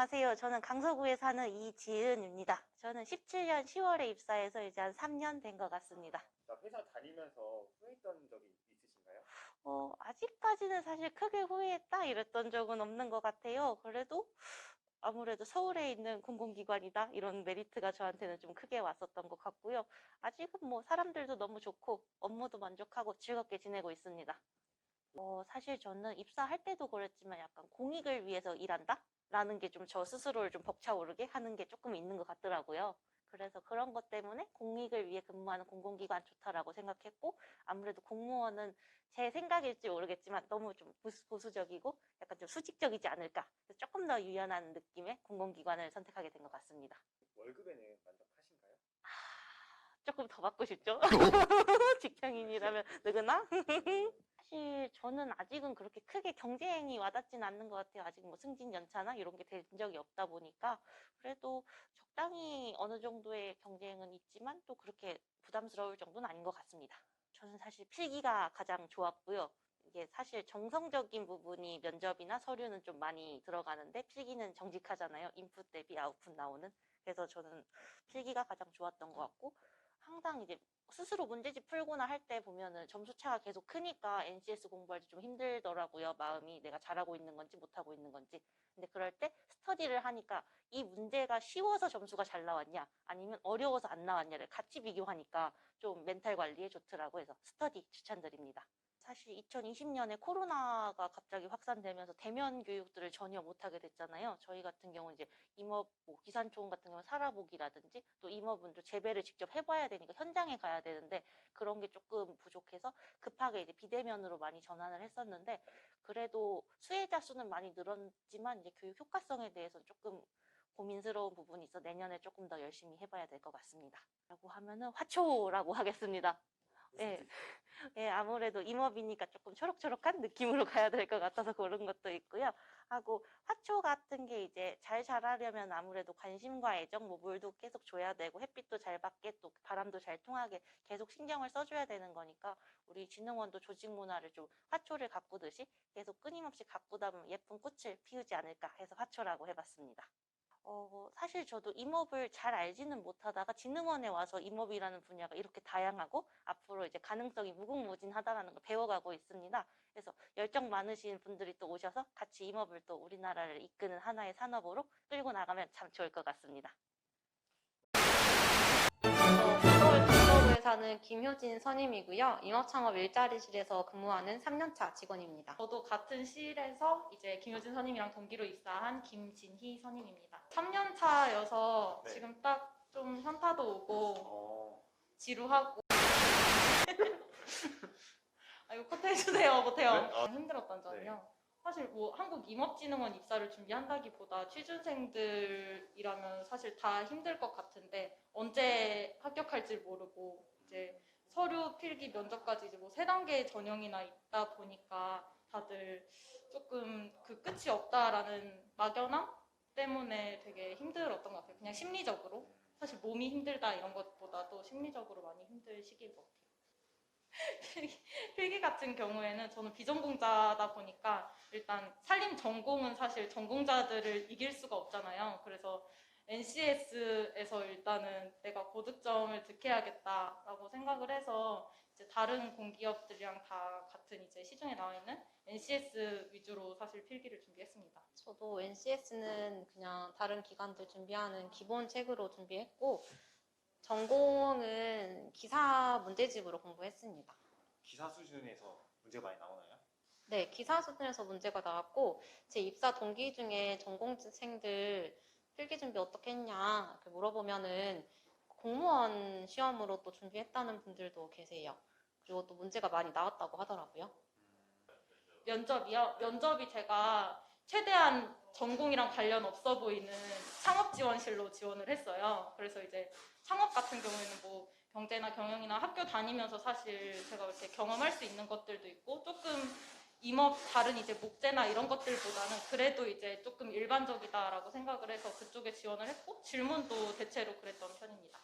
안녕하세요. 저는 강서구에 사는 이지은입니다. 저는 17년 10월에 입사해서 이제 한 3년 된 것 같습니다. 회사 다니면서 후회했던 적이 있으신가요? 아직까지는 사실 크게 후회했다 이랬던 적은 없는 것 같아요. 그래도 아무래도 서울에 있는 공공기관이다 이런 메리트가 저한테는 좀 크게 왔었던 것 같고요. 아직은 뭐 사람들도 너무 좋고 업무도 만족하고 즐겁게 지내고 있습니다. 사실 저는 입사할 때도 그랬지만 약간 공익을 위해서 일한다? 라는 게 좀 저 스스로를 좀 벅차오르게 하는 게 조금 있는 것 같더라고요. 그래서 그런 것 때문에 공익을 위해 근무하는 공공기관 좋다라고 생각했고, 아무래도 공무원은 제 생각일지 모르겠지만 너무 좀 보수적이고 약간 좀 수직적이지 않을까. 그래서 조금 더 유연한 느낌의 공공기관을 선택하게 된 것 같습니다. 월급에는 만족하신가요? 조금 더 받고 싶죠? 직장인이라면 누구나? 사실 저는 아직은 그렇게 크게 경쟁이 와닿진 않는 것 같아요. 아직 뭐 승진 연차나 이런 게 된 적이 없다 보니까 그래도 적당히 어느 정도의 경쟁은 있지만 또 그렇게 부담스러울 정도는 아닌 것 같습니다. 저는 사실 필기가 가장 좋았고요. 이게 사실 정성적인 부분이 면접이나 서류는 좀 많이 들어가는데 필기는 정직하잖아요. 인풋 대비 아웃풋 나오는. 그래서 저는 필기가 가장 좋았던 것 같고 항상 이제 스스로 문제집 풀거나 할 때 보면은 점수차가 계속 크니까 NCS 공부할 때 좀 힘들더라고요. 마음이 내가 잘하고 있는 건지 못하고 있는 건지. 근데 그럴 때 스터디를 하니까 이 문제가 쉬워서 점수가 잘 나왔냐 아니면 어려워서 안 나왔냐를 같이 비교하니까 좀 멘탈 관리에 좋더라고요. 그래서 스터디 추천드립니다. 사실 2020년에 코로나가 갑자기 확산되면서 대면 교육들을 전혀 못하게 됐잖아요. 저희 같은 경우는 이제 임업, 뭐 기산초음 같은 경우는 살아보기라든지 또 임업은 또 재배를 직접 해봐야 되니까 현장에 가야 되는데 그런 게 조금 부족해서 급하게 이제 비대면으로 많이 전환을 했었는데 그래도 수혜자 수는 많이 늘었지만 이제 교육 효과성에 대해서는 조금 고민스러운 부분이 있어 내년에 조금 더 열심히 해봐야 될 것 같습니다. 라고 하면은 화초라고 하겠습니다. 예. 예, 아무래도 임업이니까 조금 초록초록한 느낌으로 가야 될 것 같아서 그런 것도 있고요. 하고 화초 같은 게 이제 잘 자라려면 아무래도 관심과 애정, 뭐 물도 계속 줘야 되고 햇빛도 잘 받게 또 바람도 잘 통하게 계속 신경을 써줘야 되는 거니까 우리 진흥원도 조직 문화를 좀 화초를 가꾸듯이 계속 끊임없이 가꾸다 보면 예쁜 꽃을 피우지 않을까 해서 화초라고 해봤습니다. 사실 저도 임업을 잘 알지는 못하다가 진흥원에 와서 임업이라는 분야가 이렇게 다양하고 앞으로 이제 가능성이 무궁무진하다라는 걸 배워가고 있습니다. 그래서 열정 많으신 분들이 또 오셔서 같이 임업을 또 우리나라를 이끄는 하나의 산업으로 끌고 나가면 참 좋을 것 같습니다. 서울 강서구에 사는 김효진 선임이고요. 임업창업 일자리실에서 근무하는 3년차 직원입니다. 저도 같은 실에서 이제 김효진 선임이랑 동기로 입사한 김진희 선임입니다. 3년 차여서 네. 지금 딱 좀 현타도 오고 지루하고 아 이거 커트 해주세요. 못해요. 네? 힘들었던 점이요. 네. 사실 뭐 한국임업진흥원 입사를 준비한다기보다 취준생들이라면 사실 다 힘들 것 같은데 언제 합격할지 모르고 이제 서류 필기 면접까지 이제 뭐 3단계 전형이나 있다 보니까 다들 조금 그 끝이 없다라는 막연함 때문에 되게 힘들었던 것 같아요. 그냥 심리적으로. 사실 몸이 힘들다 이런 것보다도 심리적으로 많이 힘들 시기인 것 같아요. 필기 같은 경우에는 저는 비전공자다 보니까 일단 살림 전공은 사실 전공자들을 이길 수가 없잖아요. 그래서 NCS에서 일단은 내가 고득점을 득해야겠다라고 생각을 해서 이제 다른 공기업들이랑 다 같은 이제 시중에 나와 있는 NCS 위주로 사실 필기를 준비했습니다. 저도 NCS는 그냥 다른 기관들 준비하는 기본 책으로 준비했고 전공은 기사 문제집으로 공부했습니다. 기사 수준에서 문제가 많이 나오나요? 네, 기사 수준에서 문제가 나왔고 제 입사 동기 중에 전공생들 필기 준비 어떻게 했냐 이렇게 물어보면은 공무원 시험으로 또 준비했다는 분들도 계세요. 그리고 또 문제가 많이 나왔다고 하더라고요. 면접이요? 면접이 제가 최대한 전공이랑 관련 없어 보이는 창업지원실로 지원을 했어요. 그래서 이제 창업 같은 경우에는 뭐 경제나 경영이나 학교 다니면서 사실 제가 이렇게 경험할 수 있는 것들도 있고 조금 임업 다른 이제 목재나 이런 것들보다는 그래도 이제 조금 일반적이다라고 생각을 해서 그쪽에 지원을 했고 질문도 대체로 그랬던 편입니다.